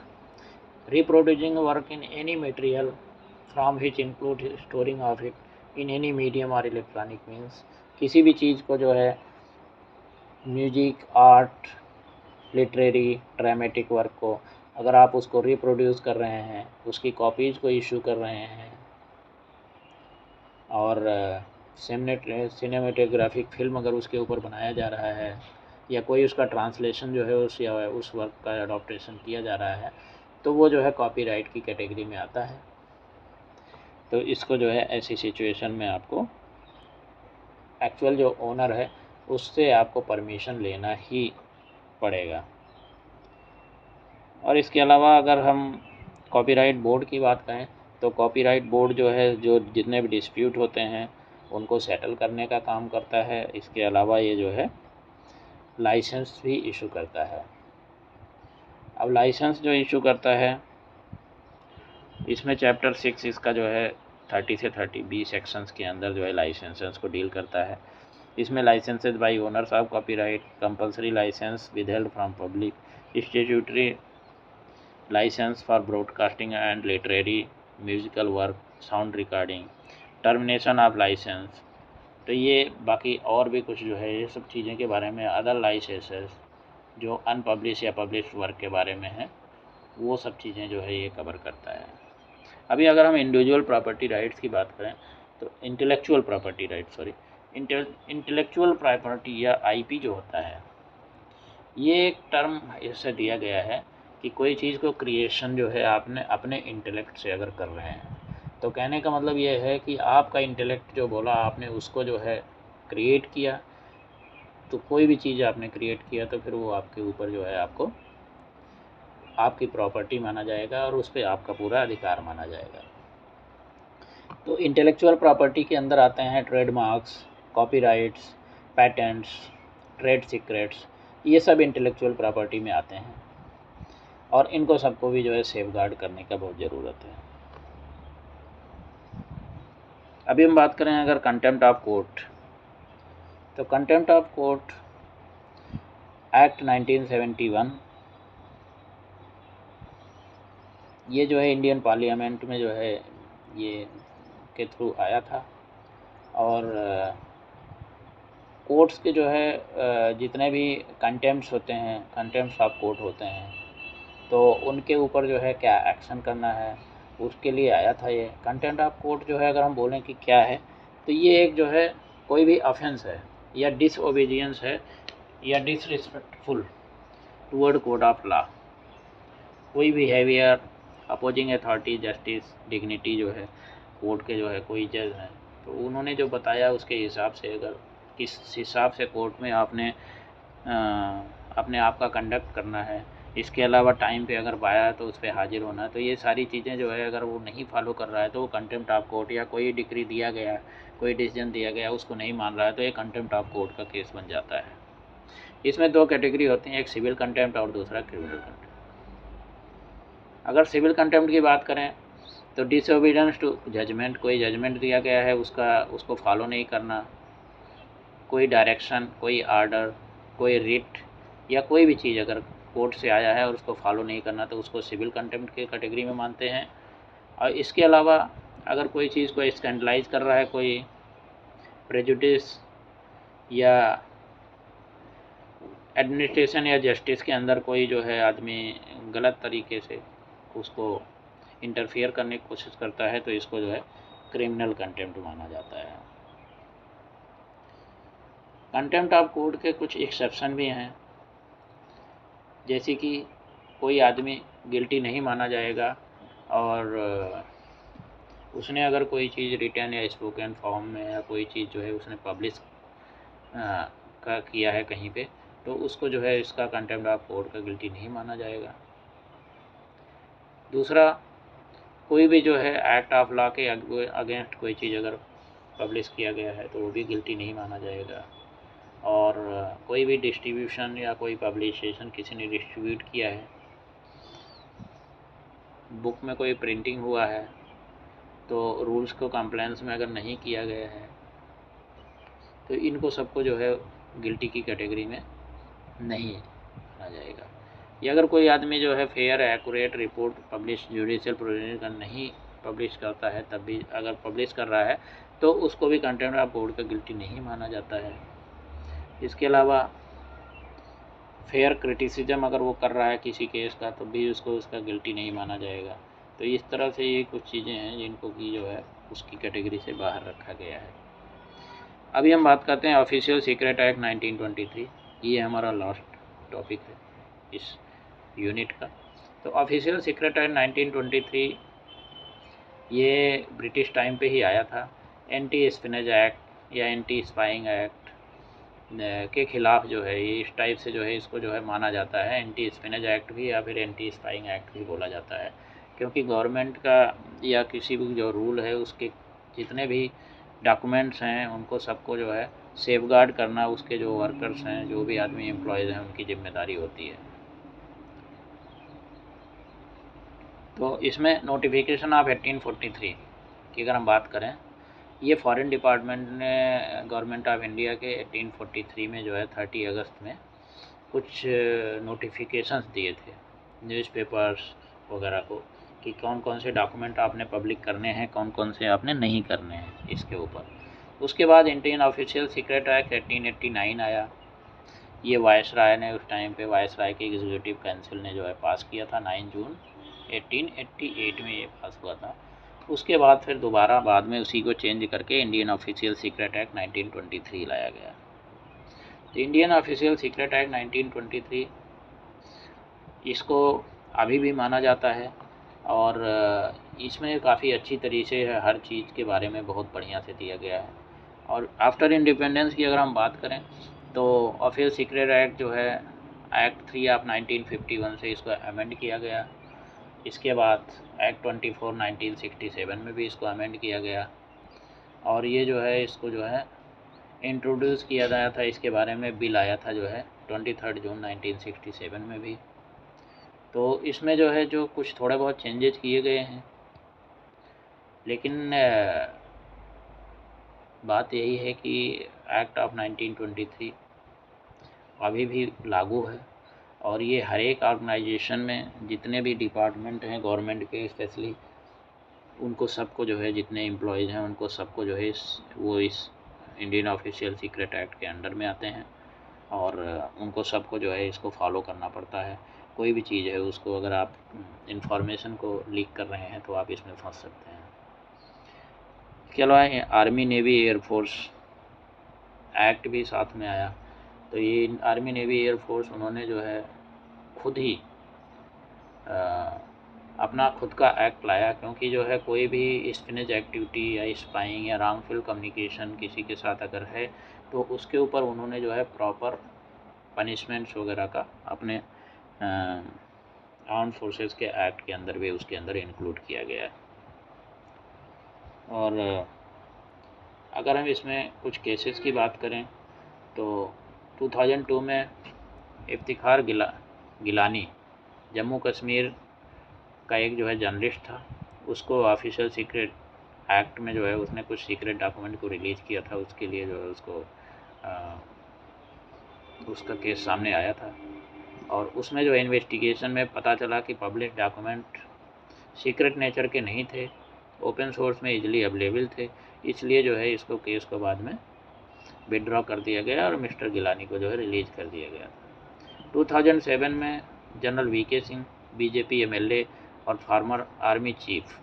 reproducing work in any material from which include storing of it in any medium or electronic means। किसी भी चीज़ को जो है music, art, literary, dramatic work को अगर आप उसको reproduce कर रहे हैं, उसकी कॉपीज़ को इशू कर रहे हैं, और सिनेमेटोग्राफिक फिल्म अगर उसके ऊपर बनाया जा रहा है, या कोई उसका ट्रांसलेशन जो है उस वर्क का अडॉप्टेशन किया जा रहा है, तो वो जो है कॉपीराइट की कैटेगरी में आता है। तो इसको जो है ऐसी सिचुएशन में आपको एक्चुअल जो ओनर है उससे आपको परमिशन लेना ही पड़ेगा। और इसके अलावा अगर हम कॉपीराइट बोर्ड की बात करें तो कॉपीराइट बोर्ड जो है, जो जितने भी डिस्प्यूट होते हैं उनको सेटल करने का काम करता है। इसके अलावा ये जो है लाइसेंस भी इशू करता है। अब लाइसेंस जो इशू करता है, इसमें चैप्टर 6 इसका जो है 30 से 30 सेक्शंस के अंदर जो है लाइसेंसेस को डील करता है। इसमें licenses by owners of copyright, compulsory license withheld from public, statutory license for broadcasting and literary, musical work, sound recording, termination of license. तो ये बाकी और भी कुछ जो है ये सब चीज़ें के बारे में, अदर लाइसेंसेस जो अनपब्लिश या पब्लिश वर्क के बारे में है, वो सब चीज़ें जो है ये कवर करता है। अभी अगर हम इंडिविजुअल प्रॉपर्टी राइट्स की बात करें तो इंटेलेक्चुअल प्रॉपर्टी प्रॉपर्टी या आईपी जो होता है, ये एक टर्म इससे दिया गया है कि कोई चीज़ को क्रिएशन जो है आपने अपने इंटेलेक्ट से अगर कर रहे हैं, तो कहने का मतलब ये है कि आपका इंटेलेक्ट जो बोला आपने उसको जो है क्रिएट किया, तो कोई भी चीज़ आपने क्रिएट किया तो फिर वो आपके ऊपर जो है आपको आपकी प्रॉपर्टी माना जाएगा और उस पर आपका पूरा अधिकार माना जाएगा। तो इंटेलेक्चुअल प्रॉपर्टी के अंदर आते हैं trademarks, copyrights, patents, trade secrets, ये सब इंटेलेक्चुअल प्रॉपर्टी में आते हैं और इनको सबको भी जो है सेफगार्ड करने का बहुत ज़रूरत है। अभी हम बात करें अगर कंटेम्प्ट ऑफ कोर्ट, तो कंटेम्प्ट ऑफ कोर्ट एक्ट 1971 ये जो है इंडियन पार्लियामेंट में जो है ये के थ्रू आया था। और कोर्ट्स के जो है जितने भी कंटेम्प्ट्स होते हैं, कंटेम्प्ट्स ऑफ कोर्ट होते हैं, तो उनके ऊपर जो है क्या एक्शन करना है उसके लिए आया था ये। कंटेम्प्ट ऑफ कोर्ट जो है अगर हम बोलें कि क्या है, तो ये एक जो है कोई भी ऑफेंस है या डिसओबीडियंस है या disrespectful toward code of law, कोई behaviour opposing authority, justice, dignity जो है कोर्ट के जो है कोई जज हैं, तो उन्होंने जो बताया उसके हिसाब से, अगर किस हिसाब से कोर्ट में आपने अपने आप का कंडक्ट करना है, इसके अलावा टाइम पे अगर पाया तो उस पर हाजिर होना है। तो ये सारी चीज़ें जो है अगर वो नहीं फॉलो कर रहा है तो वो कंटेम्प्ट ऑफ कोर्ट या कोई डिक्री दिया गया, कोई डिसीजन दिया गया उसको नहीं मान रहा है तो ये कंटेम्प्ट ऑफ कोर्ट का केस बन जाता है। इसमें दो कैटेगरी होती हैं, एक सिविल कंटेम्प्ट और दूसरा क्रिमिनल कंटेम्प्ट। अगर सिविल कंटेम्प्ट की बात करें तो डिसओबीडियंस टू जजमेंट, कोई जजमेंट दिया गया है उसको फॉलो नहीं करना, कोई डायरेक्शन, कोई आर्डर, कोई रिट या कोई भी चीज़ अगर कोर्ट से आया है और उसको फॉलो नहीं करना तो उसको सिविल कंटेम्प्ट की कैटेगरी में मानते हैं। और इसके अलावा अगर कोई चीज़ को स्कैंडलाइज कर रहा है, कोई प्रेजुडिस या एडमिनिस्ट्रेशन या जस्टिस के अंदर कोई जो है आदमी गलत तरीके से उसको इंटरफियर करने की कोशिश करता है तो इसको जो है क्रिमिनल कंटेम्प्ट माना जाता है। कंटेम्प्ट ऑफ कोर्ट के कुछ एक्सेप्शन भी हैं, जैसे कि कोई आदमी गिल्टी नहीं माना जाएगा और उसने अगर कोई चीज़ रिटन या स्पोकन फॉर्म में या कोई चीज़ जो है उसने पब्लिश का किया है कहीं पे तो उसको जो है इसका कंटेम्प्ट ऑफ कोर्ट का गिल्टी नहीं माना जाएगा। दूसरा, कोई भी जो है एक्ट ऑफ लॉ के अगेंस्ट कोई चीज़ अगर पब्लिश किया गया है तो वो भी गिल्टी नहीं माना जाएगा। और कोई भी डिस्ट्रीब्यूशन या कोई पब्लिकेशन किसी ने डिस्ट्रीब्यूट किया है, बुक में कोई प्रिंटिंग हुआ है तो रूल्स को कंप्लायंस में अगर नहीं किया गया है तो इनको सबको जो है गिल्टी की कैटेगरी में नहीं आ जाएगा। या अगर कोई आदमी जो है fair accurate report publish judicial proceeding का नहीं पब्लिश करता है तब भी अगर पब्लिश कर रहा है तो उसको भी कंटेम्प्ट ऑफ कोर्ट का गिल्टी नहीं माना जाता है। इसके अलावा फेयर क्रिटिसिज्म अगर वो कर रहा है किसी केस का तो भी उसको उसका गिल्टी नहीं माना जाएगा। तो इस तरह से ये कुछ चीज़ें हैं जिनको कि जो है उसकी कैटेगरी से बाहर रखा गया है। अभी हम बात करते हैं ऑफिशियल सीक्रेट एक्ट 1923। ये हमारा लास्ट टॉपिक है इस यूनिट का। तो ऑफिशियल सीक्रेट एक्ट 1923 ये ब्रिटिश टाइम पे ही आया था। एंटी स्पिनेज एक्ट या एंटी स्पाइंग एक्ट के खिलाफ जो है ये इस टाइप से जो है इसको जो है माना जाता है। एंटी स्पिनेज एक्ट भी या फिर एंटी स्पाइंग एक्ट भी बोला जाता है, क्योंकि गवर्नमेंट का या किसी भी जो रूल है उसके जितने भी डॉक्यूमेंट्स हैं उनको सबको जो है सेफगार्ड करना उसके जो वर्कर्स हैं, जो भी आदमी एम्प्लॉयज़ हैं, उनकी जिम्मेदारी होती है। तो इसमें नोटिफिकेशन ऑफ 1843 की अगर हम बात करें, ये फॉरेन डिपार्टमेंट ने गवर्नमेंट ऑफ इंडिया के 1843 में जो है 30 अगस्त में कुछ नोटिफिकेशंस दिए थे न्यूज़पेपर्स वगैरह को कि कौन कौन से डॉक्यूमेंट आपने पब्लिक करने हैं, कौन कौन से आपने नहीं करने हैं इसके ऊपर। उसके बाद इंडियन ऑफिशियल सीक्रेट एक्ट 1889 आया। ये वायसराय ने उस टाइम पे वायसराय के एग्जीक्यूटिव काउंसिल ने जो है पास किया था 9 जून 1888 में ये पास हुआ था। उसके बाद फिर दोबारा बाद में उसी को चेंज करके इंडियन ऑफिशियल सीक्रेट एक्ट 1923 लाया गया। तो इंडियन ऑफिशियल सीक्रेट एक्ट 1923 इसको अभी भी माना जाता है और इसमें काफ़ी अच्छी तरीके से हर चीज़ के बारे में बहुत बढ़िया से दिया गया है। और आफ्टर इंडिपेंडेंस की अगर हम बात करें तो ऑफिशियल सीक्रेट एक्ट जो है एक्ट 3 ऑफ 1951 से इसको अमेंड किया गया। इसके बाद एक्ट 24 1967 में भी इसको अमेंड किया गया और ये जो है इसको जो है इंट्रोड्यूस किया गया था, इसके बारे में बिल आया था जो है 23 जून 1967 में भी। तो इसमें जो है जो कुछ थोड़े बहुत चेंजेस किए गए हैं, लेकिन बात यही है कि एक्ट ऑफ 1923 अभी भी लागू है और ये हर एक ऑर्गेनाइजेशन में जितने भी डिपार्टमेंट हैं गवर्नमेंट के स्पेशली उनको सबको जो है जितने एम्प्लॉयज़ हैं उनको सबको जो है इस इंडियन ऑफिशियल सीक्रेट एक्ट के अंडर में आते हैं और उनको सबको जो है इसको फॉलो करना पड़ता है। कोई भी चीज़ है उसको अगर आप इंफॉर्मेशन को लीक कर रहे हैं तो आप इसमें फंस सकते हैं। इसके अलावा आर्मी नेवी एयरफोर्स एक्ट भी साथ में आया। तो ये आर्मी नेवी एयरफोर्स उन्होंने जो है खुद ही अपना खुद का एक्ट लाया, क्योंकि जो है कोई भी स्पिनेज एक्टिविटी या स्पाइंग या रॉन्गफुल कम्युनिकेशन किसी के साथ अगर है तो उसके ऊपर उन्होंने जो है प्रॉपर पनिशमेंट्स वगैरह का अपने आर्म्ड फोर्सेस के एक्ट के अंदर भी उसके अंदर इंक्लूड किया गया है। और अगर हम इसमें कुछ केसेस की बात करें तो 2002 में इफ्तिखार गिलानी जम्मू कश्मीर का एक जो है जर्नलिस्ट था, उसको ऑफिशियल सीक्रेट एक्ट में जो है उसने कुछ सीक्रेट डॉक्यूमेंट को रिलीज़ किया था, उसके लिए जो है उसका केस सामने आया था। और उसमें जो इन्वेस्टिगेशन में पता चला कि पब्लिक डॉक्यूमेंट सीक्रेट नेचर के नहीं थे, ओपन सोर्स में इजीली अवेलेबल थे, इसलिए जो है इसको केस को बाद में विड्रॉ कर दिया गया और मिस्टर गिलानी को जो है रिलीज़ कर दिया गया था। 2007 में general VK Singh BJP MLA और फार्मर आर्मी चीफ,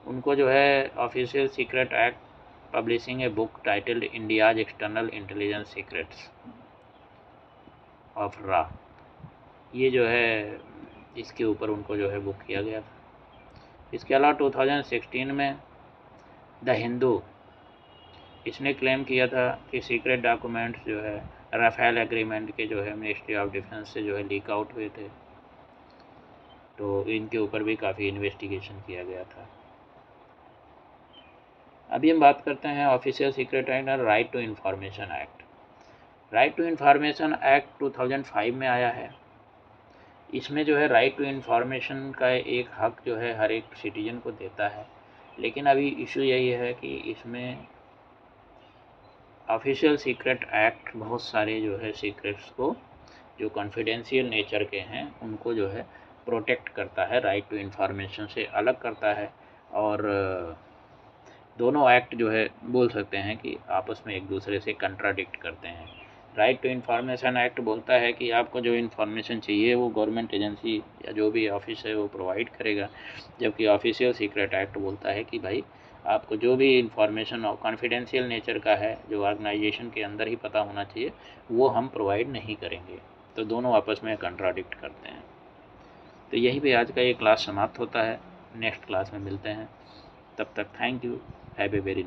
उनको जो है official secret act publishing a book titled India's external intelligence secrets of रा, ये जो है इसके ऊपर उनको जो है बुक किया गया था। इसके अलावा 2016 में द हिंदू, इसने क्लेम किया था कि सीक्रेट डॉक्यूमेंट्स जो है राफेल एग्रीमेंट के जो है मिनिस्ट्री ऑफ डिफेंस से जो है लीक आउट हुए थे, तो इनके ऊपर भी काफ़ी इन्वेस्टिगेशन किया गया था। अभी हम बात करते हैं ऑफिशियल सीक्रेट एक्ट और right to information act. Right to information act 2005 में आया है। इसमें जो है राइट टू इन्फॉर्मेशन का एक हक जो है हर एक सिटीजन को देता है, लेकिन अभी इशू यही है कि इसमें ऑफिशियल सीक्रेट एक्ट बहुत सारे जो है सीक्रेट्स को जो कॉन्फिडेंशियल नेचर के हैं उनको जो है प्रोटेक्ट करता है, राइट टू इन्फॉर्मेशन से अलग करता है। और दोनों एक्ट जो है बोल सकते हैं कि आपस में एक दूसरे से कंट्राडिक्ट करते हैं। राइट टू इन्फॉर्मेशन एक्ट बोलता है कि आपको जो इन्फॉर्मेशन चाहिए वो गवर्नमेंट एजेंसी या जो भी ऑफिस है वो प्रोवाइड करेगा, जबकि ऑफिशियल सीक्रेट एक्ट बोलता है कि भाई आपको जो भी इन्फॉर्मेशन और कॉन्फिडेंशियल नेचर का है जो ऑर्गेनाइजेशन के अंदर ही पता होना चाहिए वो हम प्रोवाइड नहीं करेंगे। तो दोनों आपस में कंट्राडिक्ट करते हैं। तो यहीं पे आज का ये क्लास समाप्त होता है। नेक्स्ट क्लास में मिलते हैं, तब तक thank you, have a very